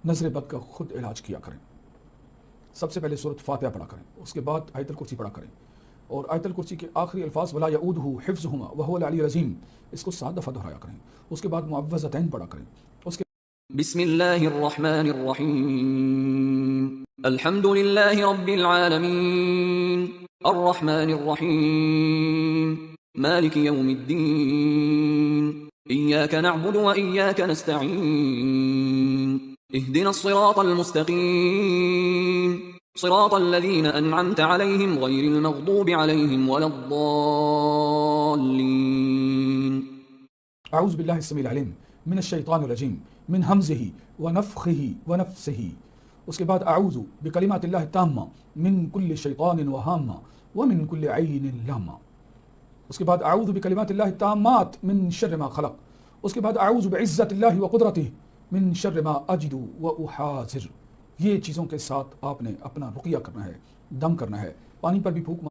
नज़र बद का खुद इलाज किया करें। सबसे पहले सूरत फातिहा पढ़ा करें, उसके बाद आयतुल कुर्सी पढ़ा करें, और आयतुल कुर्सी के आखिरी अल्फाज वला यऊदुहु हिफ्ज़ुहुमा व हुवल अलिय्युल अज़ीम इसको 7 दफ़ा दोहराया करें। उसके बाद मुअव्वज़तैन पढ़ा करें। उसके बिस्मिल्लाहिर्रहमानिर्रहीम अल्हम्दुलिल्लाहि रब्बिल आलमीन अर्रहमानिर्रहीम मालिकि यौमिद्दीन इय्याका नअबुदु व इय्याका नस्तईन इहदिनस सिरातल मुस्तकीम सिरातल लज़ीना अनअमत अलैहिम गैरिल मग़दूबि अलैहिम वलद्दाल्लीन। अऊज़ु बिल्लाहि अस्समीइल अलीम मिनश शैतानिर रजीम मिन हमज़िही व नफ़्ख़िही व नफ़्सिही। उसके बाद अऊज़ु बिकलिमातिल्लाहि ताम्मा मिन कुल्लि शैतानिन व हाम्मा व मिन कुल्लि ऐनिन लाम्मा। उसके बाद अऊज़ु बिकलिमातिल्लाहि ताम्मात मिन शर्रि मा खलक़। उसके बाद अऊज़ु बिइज़्ज़तिल्लाहि व क़ुदरतिही मिन शर्रि मा अजिदु व उहाज़िर। ये चीज़ों के साथ आपने अपना रुक़िया करना है, दम करना है, पानी पर भी फूंक